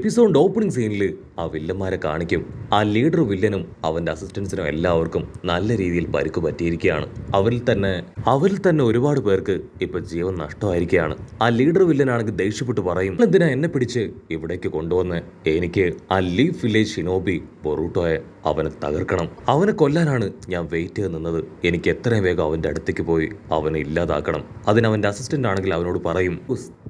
എപ്പിസോഡിന്റെ opening സീനിൽ ആ വില്ലന്മാരെ കാണിക്കും. ആ ലീഡർ വില്ലനും അവന്റെ അസിസ്റ്റൻസിനും എല്ലാവർക്കും നല്ല രീതിയിൽ പരിക്ക് പറ്റിയിരിക്കുകയാണ്. അവരിൽ തന്നെ ഒരുപാട് പേർക്ക് ഇപ്പൊ ജീവൻ നഷ്ടമായിരിക്കുകയാണ്. ആ ലീഡർ വില്ലനാണെങ്കിൽ ദേഷ്യപ്പെട്ട് പറയും, എന്തിനാ എന്നെ പിടിച്ച് ഇവിടേക്ക് കൊണ്ടുവന്ന്? എനിക്ക് ആ ലീഫ് വില്ലേജ് ഷിനോബി ബൊറൂട്ടോയെ അവനെ തകർക്കണം. അവനെ കൊല്ലാനാണ് ഞാൻ വെയിറ്റ് ചെയ്ത് നിന്നത്. എനിക്ക് എത്രയും വേഗം അവന്റെ അടുത്തേക്ക് പോയി അവനെ ഇല്ലാതാക്കണം. അതിന് അവന്റെ അസിസ്റ്റന്റ് ആണെങ്കിൽ അവനോട് പറയും,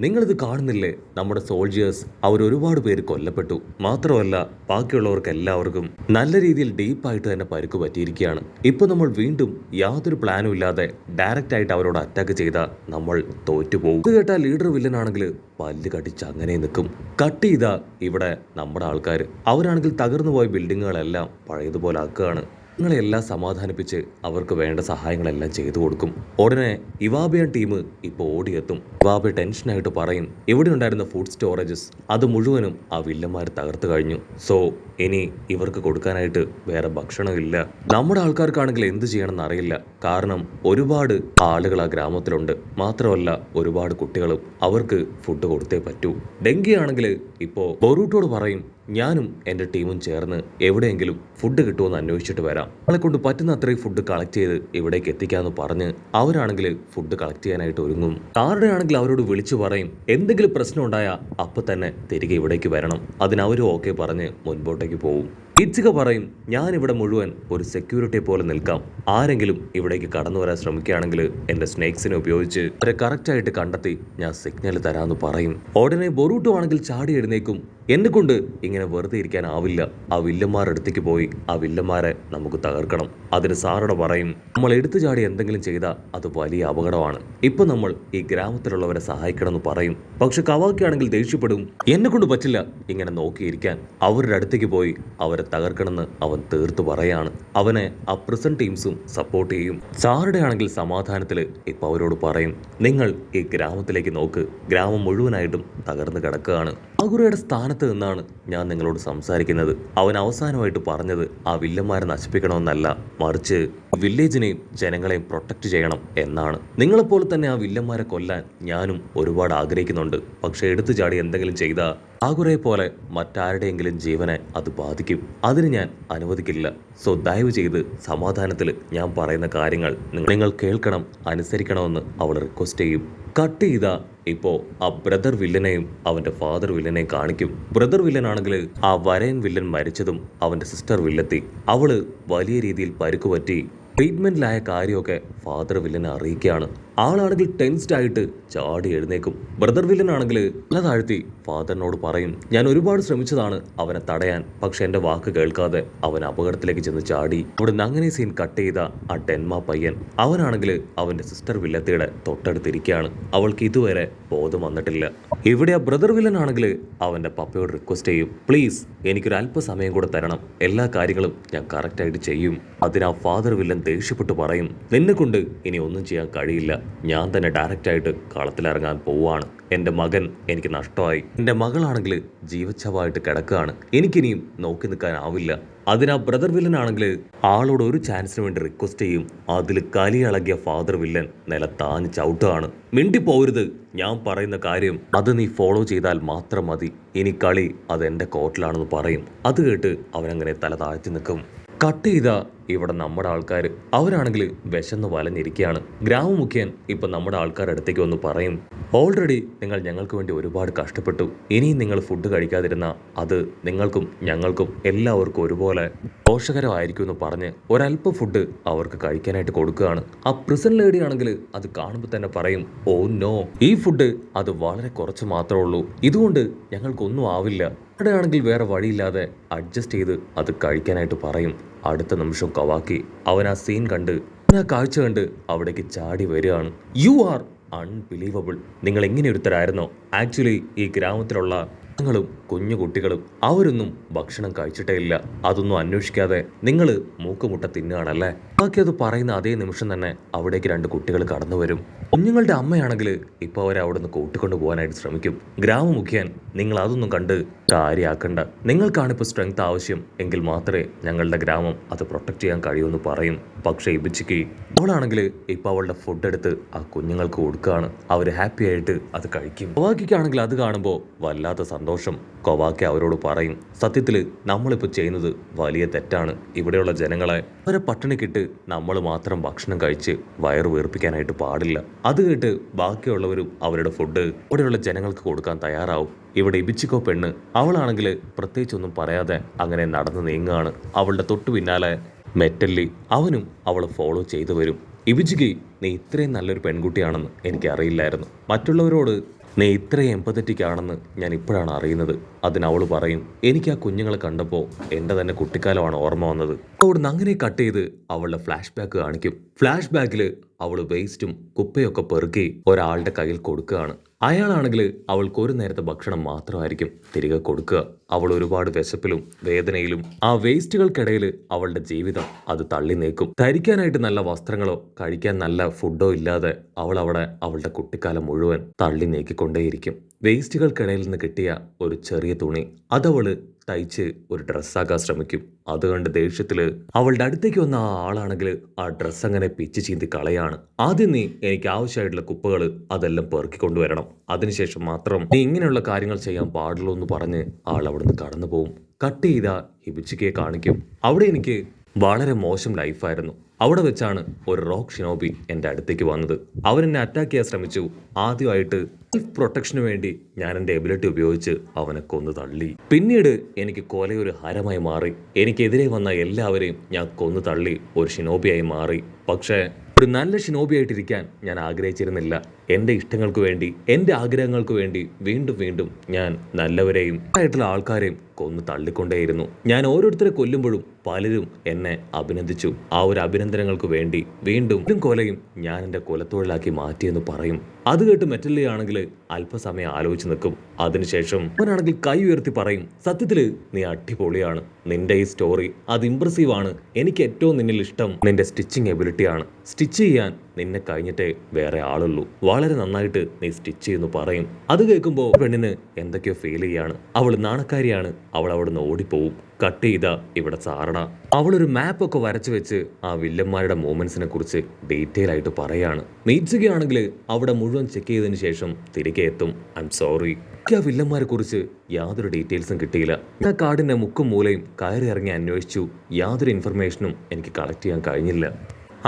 നിങ്ങളിത് കാണുന്നില്ലേ, നമ്മുടെ സോൾജിയേഴ്സ് അവർ ഒരുപാട് പേര് കൊല്ലപ്പെട്ടു. മാത്രമല്ല ബാക്കിയുള്ളവർക്ക് എല്ലാവർക്കും നല്ല രീതിയിൽ ഡീപ്പായിട്ട് തന്നെ പരിക്ക് പറ്റിയിരിക്കുകയാണ്. ഇപ്പൊ നമ്മൾ വീണ്ടും യാതൊരു പ്ലാനും ഇല്ലാതെ ഡയറക്റ്റ് ആയിട്ട് അവരോട് അറ്റാക്ക് ചെയ്താൽ നമ്മൾ തോറ്റുപോകും. ഇത് കേട്ട ലീഡർ വില്ലനാണെങ്കിൽ പല്ല് കടിച്ച് അങ്ങനെ നിൽക്കും. കട്ട് ചെയ്താ ഇവിടെ നമ്മുടെ ആൾക്കാർ അവരാണെങ്കിൽ തകർന്നു പോയ ബിൽഡിങ്ങുകളെല്ലാം പഴയതുപോലെ ആക്കുകയാണ്. നിങ്ങളെല്ലാം സമാധാനിപ്പിച്ച് അവർക്ക് വേണ്ട സഹായങ്ങളെല്ലാം ചെയ്തു കൊടുക്കും. ഉടനെ ഇവാബിയൻ ടീം ഇപ്പോൾ ഓടിയെത്തും. ഇവാബ ടെൻഷനായിട്ട് പറയും, ഇവിടെ ഉണ്ടായിരുന്ന ഫുഡ് സ്റ്റോറേജസ് അത് മുഴുവനും ആ വില്ലന്മാർ തകർത്ത് കഴിഞ്ഞു. സോ ഇനി ഇവർക്ക് കൊടുക്കാനായിട്ട് വേറെ ഭക്ഷണമില്ല. നമ്മുടെ ആൾക്കാർക്കാണെങ്കിൽ എന്ത് ചെയ്യണമെന്ന് അറിയില്ല. കാരണം ഒരുപാട് ആളുകൾ ആ ഗ്രാമത്തിലുണ്ട്. മാത്രമല്ല ഒരുപാട് കുട്ടികളും അവർക്ക് ഫുഡ് കൊടുത്തേ പറ്റൂ. ഡെങ്കി ആണെങ്കിൽ ഇപ്പോൾ ബൊറൂട്ടോട് പറയും, ഞാനും എൻ്റെ ടീമും ചേർന്ന് എവിടെയെങ്കിലും ഫുഡ് കിട്ടുമെന്ന് അന്വേഷിച്ചിട്ട് വരാം. നമ്മളെ കൊണ്ട് പറ്റുന്ന അത്രയും ഫുഡ് കളക്ട് ചെയ്ത് ഇവിടേക്ക് എത്തിക്കാമെന്ന് പറഞ്ഞ് അവരാണെങ്കിൽ ഫുഡ് കളക്ട് ചെയ്യാനായിട്ട് ഒരുങ്ങും. കാറുടെ ആണെങ്കിൽ അവരോട് വിളിച്ചു പറയും, എന്തെങ്കിലും പ്രശ്നം ഉണ്ടായാൽ അപ്പം തന്നെ തിരികെ ഇവിടേക്ക് വരണം. അതിനവരും ഓക്കെ പറഞ്ഞ് മുൻപോട്ടേക്ക് പോകും. ഇറ്റ്സിക പറയും, ഞാനിവിടെ മുഴുവൻ ഒരു സെക്യൂരിറ്റിയെ പോലെ നിൽക്കാം. ആരെങ്കിലും ഇവിടേക്ക് കടന്നു വരാൻ ശ്രമിക്കുകയാണെങ്കിൽ എൻ്റെ സ്നേക്സിനെ ഉപയോഗിച്ച് അവരെ കറക്റ്റായിട്ട് കണ്ടെത്തി ഞാൻ സിഗ്നൽ തരാമെന്ന് പറയും. ഉടനെ ബൊറൂട്ടോ ആണെങ്കിൽ ചാടി എഴുന്നേക്കും, എന്നെ കൊണ്ട് ഇങ്ങനെ വെറുതെ ഇരിക്കാനാവില്ല. ആ വില്ലന്മാരുടെ അടുത്തേക്ക് പോയി ആ വില്ലന്മാരെ നമുക്ക് തകർക്കണം. അതിന് സാറോട് പറയും, നമ്മൾ എടുത്തു ചാടി എന്തെങ്കിലും ചെയ്താൽ അത് വലിയ അപകടമാണ്. ഇപ്പൊ നമ്മൾ ഈ ഗ്രാമത്തിലുള്ളവരെ സഹായിക്കണമെന്ന് പറയും. പക്ഷെ കവാക്കി ആണെങ്കിൽ ദേഷ്യപ്പെടും, എന്നെ കൊണ്ട് പറ്റില്ല ഇങ്ങനെ നോക്കിയിരിക്കാൻ. അവരുടെ അടുത്തേക്ക് പോയി അവരെ തകർക്കണമെന്ന് അവൻ തീർത്തു പറയാണ്. അവനെ ആ പ്രിസൺ ടീംസും സപ്പോർട്ട് ചെയ്യും. സാറുടെ ആണെങ്കിൽ സമാധാനത്തിൽ ഇപ്പൊ അവരോട് പറയും, നിങ്ങൾ ഈ ഗ്രാമത്തിലേക്ക് നോക്ക്, ഗ്രാമം മുഴുവനായിട്ടും തകർന്നു കിടക്കുകയാണ്. ആഗുറയുടെ സ്ഥാനത്ത് നിന്നാണ് ഞാൻ നിങ്ങളോട് സംസാരിക്കുന്നത്. അവൻ അവസാനമായിട്ട് പറഞ്ഞത് ആ വില്ലന്മാരെ നശിപ്പിക്കണമെന്നല്ല, മറിച്ച് വില്ലേജിനെയും ജനങ്ങളെയും പ്രൊട്ടക്ട് ചെയ്യണം എന്നാണ്. നിങ്ങളെപ്പോലെ തന്നെ ആ വില്ലന്മാരെ കൊല്ലാൻ ഞാനും ഒരുപാട് ആഗ്രഹിക്കുന്നുണ്ട്. പക്ഷെ എടുത്തു ചാടി എന്തെങ്കിലും ചെയ്താൽ ആഗുറയെ പോലെ മറ്റാരുടെയെങ്കിലും ജീവനെ അത് ബാധിക്കും. അതിന് ഞാൻ അനുവദിക്കില്ല. സോ ദയവ് ചെയ്ത് സമാധാനത്തിൽ ഞാൻ പറയുന്ന കാര്യങ്ങൾ നിങ്ങൾ കേൾക്കണം, അനുസരിക്കണമെന്ന് അവൾ റിക്വസ്റ്റ് ചെയ്യും. കട്ട് ചെയ്ത ഇപ്പോ ആ ബ്രദർ വില്ലനെയും അവന്റെ ഫാദർ വില്ലനെയും കാണിക്കും. ബ്രദർ വില്ലനാണെങ്കിൽ ആ വരയൻ വില്ലൻ മരിച്ചതും അവന്റെ സിസ്റ്റർ വില്ലെത്തി. അവള് വലിയ രീതിയിൽ പരിക്ക് പറ്റി ട്രീറ്റ്മെന്റിലായ കാര്യമൊക്കെ ഫാദർ വില്ലനെ അറിയിക്കുകയാണ്. ആളാണെങ്കിൽ ടെൻസ്ഡ് ആയിട്ട് ചാടി എഴുന്നേക്കും. ബ്രദർ വില്ലനാണെങ്കിൽ തല താഴ്ത്തി ഫാദറിനോട് പറയും, ഞാൻ ഒരുപാട് ശ്രമിച്ചതാണ് അവനെ തടയാൻ, പക്ഷെ എൻ്റെ വാക്ക് കേൾക്കാതെ അവൻ അപകടത്തിലേക്ക് ചെന്ന് ചാടി. അവിടുന്ന് അങ്ങനെ സീൻ കട്ട് ചെയ്ത ആ ഡെൻമാ പയ്യൻ അവനാണെങ്കിൽ അവന്റെ സിസ്റ്റർ വില്ലത്തിയുടെ തൊട്ടടുത്തിരിക്കുകയാണ്. അവൾക്ക് ഇതുവരെ ബോധം വന്നിട്ടില്ല. ഇവിടെ ആ ബ്രദർ വില്ലനാണെങ്കിൽ അവന്റെ പപ്പയോട് റിക്വസ്റ്റ് ചെയ്യും, പ്ലീസ് എനിക്കൊരു അല്പസമയം കൂടെ തരണം, എല്ലാ കാര്യങ്ങളും ഞാൻ കറക്റ്റായിട്ട് ചെയ്യും. അതിനാ ഫാദർ വില്ലൻ ദേഷ്യപ്പെട്ട് പറയും, നിന്നെ കൊണ്ട് ഇനി ഒന്നും ചെയ്യാൻ കഴിയില്ല, ഞാൻ തന്നെ ഡയറക്റ്റായിട്ട് കളത്തിലിറങ്ങാൻ പോവാണ്. എൻ്റെ മകൻ എനിക്ക് നഷ്ടമായി. എൻ്റെ മകളാണെങ്കിൽ ജീവച്ഛവായിട്ട് കിടക്കുകയാണ്. എനിക്കിനിയും നോക്കി നിൽക്കാനാവില്ല. അതിനാ ബ്രദർ വില്ലൻ ആണെങ്കിൽ ആളോട് ഒരു ചാൻസിന് വേണ്ടി റിക്വസ്റ്റ് ചെയ്യും. അതിൽ കലിയളകിയ ഫാദർ വില്ലൻ നിലത്താഞ്ഞ് ചവിട്ടുകയാണ്. മിണ്ടിപ്പോരുത്, ഞാൻ പറയുന്ന കാര്യം അത് നീ ഫോളോ ചെയ്താൽ മാത്രം മതി. ഇനി കളി അത് എൻ്റെ കോർട്ടിലാണെന്ന് പറയും. അത് കേട്ട് അവനങ്ങനെ തല താഴ്ത്തി നിൽക്കും. കട്ട് ചെയ്ത ഇവിടെ നമ്മുടെ ആൾക്കാർ അവരാണെങ്കിൽ വിശന്ന് വലഞ്ഞിരിക്കുകയാണ്. ഗ്രാമമുഖ്യൻ ഇപ്പം നമ്മുടെ ആൾക്കാരുടെ അടുത്തേക്ക് വന്ന് പറയും, ഓൾറെഡി നിങ്ങൾ ഞങ്ങൾക്ക് വേണ്ടി ഒരുപാട് കഷ്ടപ്പെട്ടു. ഇനിയും നിങ്ങൾ ഫുഡ് കഴിക്കാതിരുന്ന അത് നിങ്ങൾക്കും ഞങ്ങൾക്കും എല്ലാവർക്കും ഒരുപോലെ പോഷകരമായിരിക്കും എന്ന് പറഞ്ഞ് ഒരല്പം ഫുഡ് അവർക്ക് കഴിക്കാനായിട്ട് കൊടുക്കുകയാണ്. ആ പ്രിസൺ ലേഡി ആണെങ്കിൽ അത് കാണുമ്പോൾ തന്നെ പറയും, ഓ നോ, ഈ ഫുഡ് അത് വളരെ കുറച്ച് മാത്രമേ ഉള്ളൂ, ഇതുകൊണ്ട് ഞങ്ങൾക്കൊന്നും ആവില്ല. അവിടെ ആണെങ്കിൽ വേറെ വഴിയില്ലാതെ അഡ്ജസ്റ്റ് ചെയ്ത് അത് കഴിക്കാനായിട്ട് പറയും. അടുത്ത നിമിഷം കവാക്കി അവൻ ആ സീൻ കണ്ട് ആ കാഴ്ച കണ്ട് അവിടേക്ക് ചാടി വരികയാണ്. You are unbelievable. നിങ്ങൾ എങ്ങനെ ഒരുത്തരായിരുന്നോ? ആക്ച്വലി ഈ ഗ്രാമത്തിലുള്ള ങ്ങളും കുഞ്ഞു കുട്ടികളും അവരൊന്നും ഭക്ഷണം കഴിച്ചിട്ടേ ഇല്ല. അതൊന്നും അന്വേഷിക്കാതെ നിങ്ങൾ മൂക്കുമുട്ട തിന്നുകയാണല്ലേ. ബാക്കി അത് പറയുന്ന അതേ നിമിഷം തന്നെ അവിടേക്ക് രണ്ട് കുട്ടികൾ കടന്നു വരും. കുഞ്ഞുങ്ങളുടെ അമ്മയാണെങ്കിൽ ഇപ്പോൾ അവരെ അവിടെ നിന്ന് കൂട്ടിക്കൊണ്ടു പോകാനായിട്ട് ശ്രമിക്കും. ഗ്രാമമുഖ്യൻ നിങ്ങൾ അതൊന്നും കണ്ട് കാര്യമാക്കണ്ട, നിങ്ങൾക്കാണിപ്പോൾ സ്ട്രെങ്ത് ആവശ്യം എങ്കിൽ മാത്രമേ ഞങ്ങളുടെ ഗ്രാമം അത് പ്രൊട്ടക്ട് ചെയ്യാൻ കഴിയുമെന്ന് പറയും. പക്ഷേ ഇബിച്ചിക്ക് അവളാണെങ്കിൽ ഇപ്പോൾ അവളുടെ ഫുഡ് എടുത്ത് ആ കുഞ്ഞുങ്ങൾക്ക് കൊടുക്കുകയാണ്. അവർ ഹാപ്പി ആയിട്ട് അത് കഴിക്കും. കൊവാക്കിക്കാണെങ്കിൽ അത് കാണുമ്പോൾ വല്ലാത്ത സന്തോഷം. കൊവാക്കി അവരോട് പറയും, സത്യത്തിൽ നമ്മളിപ്പോൾ ചെയ്യുന്നത് വലിയ തെറ്റാണ്. ഇവിടെയുള്ള ജനങ്ങളെ അവരെ പട്ടിണിക്കിട്ട് നമ്മൾ മാത്രം ഭക്ഷണം കഴിച്ച് വയറ് വീർപ്പിക്കാനായിട്ട് പാടില്ല. അത് കേട്ട് ബാക്കിയുള്ളവരും അവരുടെ ഫുഡ് ഇവിടെയുള്ള ജനങ്ങൾക്ക് കൊടുക്കാൻ തയ്യാറാവും. ഇവിടെ ഇബിച്ചിക്കോ പെണ്ണ് അവളാണെങ്കിൽ പ്രത്യേകിച്ചൊന്നും പറയാതെ അങ്ങനെ നടന്നു നീങ്ങുകയാണ്. അവളുടെ തൊട്ടു പിന്നാലെ മെറ്റല്ലി അവനും അവളെ ഫോളോ ചെയ്തു വരും. ഇബിച്ചിക്ക് നീ ഇത്രയും നല്ലൊരു പെൺകുട്ടിയാണെന്ന് എനിക്കറിയില്ലായിരുന്നു. മറ്റുള്ളവരോട് നീ ഇത്രയും എമ്പത്തറ്റിക് ആണെന്ന് ഞാൻ ഇപ്പോഴാണ് അറിയുന്നത്. അതിനവൾ പറയും, എനിക്ക് ആ കുഞ്ഞുങ്ങളെ കണ്ടപ്പോൾ എൻ്റെ തന്നെ കുട്ടിക്കാലമാണ് ഓർമ്മ വന്നത്. അവിടുന്ന് അങ്ങനെ കട്ട് ചെയ്ത് അവളുടെ ഫ്ലാഷ് ബാക്ക് കാണിക്കും. ഫ്ലാഷ് ബാക്കിൽ അവൾ വേസ്റ്റും കുപ്പയൊക്കെ പെറുക്കി ഒരാളുടെ കയ്യിൽ കൊടുക്കുകയാണ്. അയാളാണെങ്കിൽ അവൾക്ക് ഒരു നേരത്തെ ഭക്ഷണം മാത്രമായിരിക്കും തിരികെ കൊടുക്കുക. അവൾ ഒരുപാട് വിശപ്പിലും വേദനയിലും ആ വേസ്റ്റുകൾക്കിടയിൽ അവളുടെ ജീവിതം അത് തള്ളി നീക്കും. ധരിക്കാനായിട്ട് നല്ല വസ്ത്രങ്ങളോ കഴിക്കാൻ നല്ല ഫുഡോ ഇല്ലാതെ അവൾ അവിടെ അവളുടെ കുട്ടിക്കാലം മുഴുവൻ തള്ളി നീക്കിക്കൊണ്ടേയിരിക്കും. വേസ്റ്റുകൾക്കിടയിൽ നിന്ന് കിട്ടിയ ഒരു ചെറിയ തുണി അതവള് തയ്ച്ച് ഒരു ഡ്രസ്സാക്കാൻ ശ്രമിക്കും. അതുകൊണ്ട് ദേഷ്യത്തില് അവളുടെ അടുത്തേക്ക് വന്ന ആ ആളാണെങ്കിൽ ആ ഡ്രസ്സ് അങ്ങനെ പിച്ച് ചീന്തി കളയാണ്. ആദ്യം നീ എനിക്ക് ആവശ്യമായിട്ടുള്ള കുപ്പകൾ അതെല്ലാം പെറുക്കിക്കൊണ്ടുവരണം, അതിനുശേഷം മാത്രം നീ ഇങ്ങനെയുള്ള കാര്യങ്ങൾ ചെയ്യാൻ പാടുള്ളൂ എന്ന് പറഞ്ഞ് ആൾ അവിടുന്ന് കടന്നു പോവും. കട്ട് ചെയ്ത ഹിബിച്ചിക്കയെ കാണിക്കും. അവിടെ എനിക്ക് വളരെ മോശം ലൈഫായിരുന്നു. അവിടെ വെച്ചാണ് ഒരു റോക്ക് ഷിനോബി എൻ്റെ അടുത്തേക്ക് വന്നത്. അവൻ എന്നെ അറ്റാക്ക് ചെയ്യാൻ ശ്രമിച്ചു. ആദ്യമായിട്ട് സെൽഫ് പ്രൊട്ടക്ഷന് വേണ്ടി ഞാൻ എൻ്റെ എബിലിറ്റി ഉപയോഗിച്ച് അവനെ കൊന്നു തള്ളി. പിന്നീട് എനിക്ക് കൊലയൊരു ഹരമായി മാറി. എനിക്കെതിരെ വന്ന എല്ലാവരെയും ഞാൻ കൊന്നു തള്ളി ഒരു ഷിനോബിയായി മാറി. പക്ഷേ ഒരു നല്ല ഷിനോബിയായിട്ടിരിക്കാൻ ഞാൻ ആഗ്രഹിച്ചിരുന്നില്ല. എൻ്റെ ഇഷ്ടങ്ങൾക്ക് വേണ്ടി, എൻ്റെ ആഗ്രഹങ്ങൾക്ക് വേണ്ടി വീണ്ടും വീണ്ടും ഞാൻ നല്ലവരെയും ആയിട്ടുള്ള ആൾക്കാരെയും കൊന്നു തള്ളിക്കൊണ്ടേയിരുന്നു. ഞാൻ ഓരോരുത്തരെ കൊല്ലുമ്പോഴും പലരും എന്നെ അഭിനന്ദിച്ചു. ആ ഒരു അഭിനന്ദനങ്ങൾക്ക് വേണ്ടി വീണ്ടും കൊലയും ഞാൻ എൻ്റെ കൊലത്തൊഴിലാക്കി മാറ്റിയെന്ന് പറയും. അത് കേട്ട് മെറ്റലിയാണെങ്കിൽ അല്പസമയം ആലോചിച്ച് നിൽക്കും. അതിനുശേഷം അവനാണെങ്കിൽ കൈ ഉയർത്തി പറയും, സത്യത്തില് നീ അടിപൊളിയാണ്. നിന്റെ ഈ സ്റ്റോറി അത് ഇംപ്രസീവ് ആണ്. എനിക്ക് ഏറ്റവും നിന്നിൽ ഇഷ്ടം നിന്റെ സ്റ്റിച്ചിങ് എബിലിറ്റിയാണ്. സ്റ്റിച്ച് ചെയ്യാൻ നിന്നെ കഴിഞ്ഞിട്ടേ വേറെ ആളുള്ളൂ. വളരെ നന്നായിട്ട് നീ സ്റ്റിച്ച് ചെയ്യുന്നു പറയും. അത് കേൾക്കുമ്പോൾ പെണ്ണിന് എന്തൊക്കെയോ ഫീൽ ചെയ്യാണ്. അവൾ നാണക്കാരിയാണ്. അവൾ അവിടുന്ന് ഓടിപ്പോവും. കട്ട് ചെയ്ത ഇവിടെ സാറണ അവളൊരു മാപ്പൊക്കെ വരച്ചു വെച്ച് ആ വില്ലന്മാരുടെ മൂവ്മെന്റ്സിനെ കുറിച്ച് ഡീറ്റെയിൽ ആയിട്ട് പറയാണ്. മീറ്റ്സുകയാണെങ്കിൽ അവിടെ മുഴുവൻ ചെക്ക് ചെയ്തതിന് ശേഷം തിരികെ എത്തും. ഐ എം സോറി, ആ വില്ലന്മാരെ കുറിച്ച് യാതൊരു ഡീറ്റെയിൽസും കിട്ടിയില്ല. ആ കാടിന്റെ മുക്കും മൂലയും കയറി ഇറങ്ങി അന്വേഷിച്ചു. യാതൊരു ഇൻഫർമേഷനും എനിക്ക് കളക്ട് ചെയ്യാൻ കഴിഞ്ഞില്ല.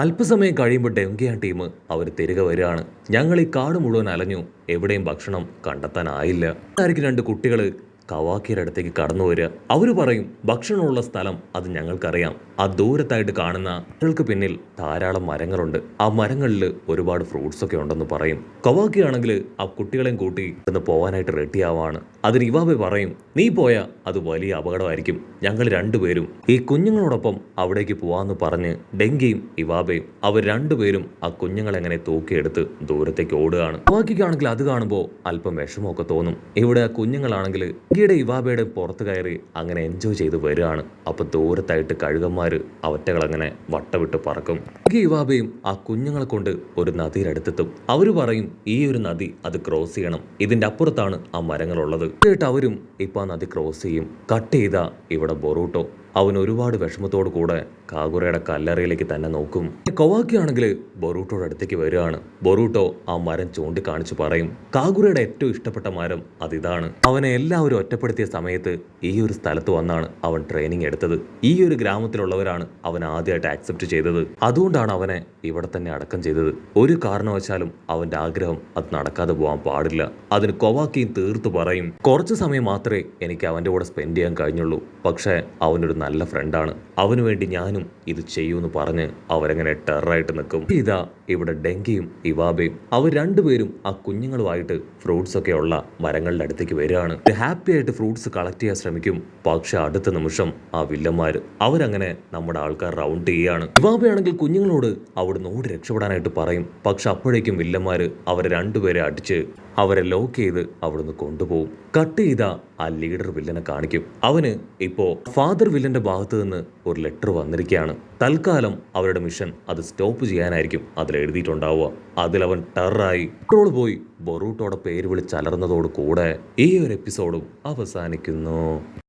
അല്പസമയം കഴിയുമ്പോൾ ഡെങ്കിയാൻ ടീം അവർ തിരികെ വരികയാണ്. ഞങ്ങൾ ഈ കാട് മുഴുവൻ അലഞ്ഞു, എവിടെയും ഭക്ഷണം കണ്ടെത്താനായില്ല. ആയിരിക്കും രണ്ട് കുട്ടികൾ കവാക്കിയുടെ അടുത്തേക്ക് കടന്നു വരിക. അവർ പറയും, ഭക്ഷണമുള്ള സ്ഥലം അത് ഞങ്ങൾക്കറിയാം. ആ ദൂരത്തായിട്ട് കാണുന്ന കുട്ടികൾക്ക് പിന്നിൽ ധാരാളം മരങ്ങളുണ്ട്. ആ മരങ്ങളിൽ ഒരുപാട് ഫ്രൂട്ട്സ് ഒക്കെ ഉണ്ടെന്ന് പറയും. കവാക്കിയാണെങ്കിൽ ആ കുട്ടികളെയും കൂട്ടി ഇന്ന് പോവാനായിട്ട് റെഡിയാവാണ്. അതിന് ഇവാബെ പറയും, നീ പോയാൽ അത് വലിയ അപകടമായിരിക്കും. ഞങ്ങൾ രണ്ടുപേരും ഈ കുഞ്ഞുങ്ങളോടൊപ്പം അവിടേക്ക് പോവാന്ന് പറഞ്ഞ് ഡെങ്കിയും ഇവാബയും അവർ രണ്ടുപേരും ആ കുഞ്ഞുങ്ങളെങ്ങനെ തൂക്കിയെടുത്ത് ദൂരത്തേക്ക് ഓടുകയാണ്. കവാക്കിക്കാണെങ്കിൽ അത് കാണുമ്പോൾ അല്പം വിഷമമൊക്കെ തോന്നും. ഇവിടെ ആ കുഞ്ഞുങ്ങളാണെങ്കിൽ ഡെങ്കിയുടെ ഇവാബയുടെ പുറത്ത് കയറി അങ്ങനെ എൻജോയ് ചെയ്ത് വരികയാണ്. അപ്പൊ ദൂരത്തായിട്ട് കഴുകന്മാര് അവറ്റകളങ്ങനെ വട്ടവിട്ട് പറക്കും. ഡെങ്കി ഇവാബയും ആ കുഞ്ഞുങ്ങളെ കൊണ്ട് ഒരു നദിയുടെ അടുത്തെത്തും. അവര് പറയും, ഈ ഒരു നദി അത് ക്രോസ് ചെയ്യണം, ഇതിന്റെ അപ്പുറത്താണ് ആ മരങ്ങളുള്ളത്. അവരും ഇപ്പൊ ആ നദി ക്രോസ് ചെയ്യും. കട്ട് ചെയ്ത ഇവിടെ ബൊറൂട്ടോ അവൻ ഒരുപാട് വിഷമത്തോടു കൂടെ കാഗുറയുടെ കല്ലറയിലേക്ക് തന്നെ നോക്കും. കൊവാക്കിയാണെങ്കിൽ ബൊറൂട്ടോയുടെ അടുത്തേക്ക് വരികയാണ്. ബൊറൂട്ടോ ആ മരം ചൂണ്ടിക്കാണിച്ച് പറയും, കാഗുറയുടെ ഏറ്റവും ഇഷ്ടപ്പെട്ട മരം അതിതാണ്. അവനെ എല്ലാവരും ഒറ്റപ്പെടുത്തിയ സമയത്ത് ഈ ഒരു സ്ഥലത്ത് വന്നാണ് അവൻ ട്രെയിനിങ് എടുത്തത്. ഈ ഒരു ഗ്രാമത്തിലുള്ളവരാണ് അവൻ ആദ്യമായിട്ട് ആക്സെപ്റ്റ് ചെയ്തത്. അതുകൊണ്ടാണ് അവനെ ഇവിടെ തന്നെ അടക്കം ചെയ്തത്. ഒരു കാരണവശാലും അവന്റെ ആഗ്രഹം അത് നടക്കാതെ പോകാൻ പാടില്ല. അതിന് കൊവാക്കിയും തീർത്തു പറയും, കുറച്ച് സമയം മാത്രമേ എനിക്ക് അവന്റെ കൂടെ സ്പെൻഡ് ചെയ്യാൻ കഴിഞ്ഞുള്ളൂ. പക്ഷേ അവനൊരു നല്ല ഫ്രണ്ടാണ്. അവന് വേണ്ടി ഞാനും ഇത് ചെയ്യൂന്ന് പറഞ്ഞ് അവരങ്ങനെ ടെററായിട്ട് നിൽക്കും. ഇതാ ഇവിടെ ഡെങ്കിയും ഇവാബയും അവർ രണ്ടുപേരും ആ കുഞ്ഞുങ്ങളുമായിട്ട് ഫ്രൂട്ട്സ് ഒക്കെ ഉള്ള മരങ്ങളുടെ അടുത്തേക്ക് വരികയാണ്. ഹാപ്പി ആയിട്ട് ഫ്രൂട്ട്സ് കളക്ട് ചെയ്യാൻ ശ്രമിക്കും. പക്ഷെ അടുത്ത നിമിഷം ആ വില്ലന്മാര് അവരങ്ങനെ നമ്മുടെ ആൾക്കാർ റൗണ്ട് ചെയ്യാണ്. ഇവാബയാണെങ്കിൽ കുഞ്ഞുങ്ങളോട് അവിടുന്ന് ഓടി രക്ഷപ്പെടാനായിട്ട് പറയും. പക്ഷെ അപ്പോഴേക്കും വില്ലന്മാര് അവരെ രണ്ടുപേരെ അടിച്ച് അവരെ ലോക്ക് ചെയ്ത് അവിടുന്ന് കൊണ്ടുപോകും. കട്ട് ചെയ്ത ആ ലീഡർ വില്ലനെ കാണിക്കും. അവന് ഇപ്പോ ഫാദർ വില്ലന്റെ ഭാഗത്ത് നിന്ന് ഒരു ലെറ്റർ വന്നിരിക്കുകയാണ്. തൽക്കാലം അവരുടെ മിഷൻ അത് സ്റ്റോപ്പ് ചെയ്യാനായിരിക്കും അതിൽ എഴുതിയിട്ടുണ്ടാവുക. അതിലവൻ ടെററായി ട്രോൾ പോയി ബൊറൂട്ടോടെ പേര് വിളിച്ചലർന്നതോട് കൂടെ ഈ ഒരു എപ്പിസോഡും അവസാനിക്കുന്നു.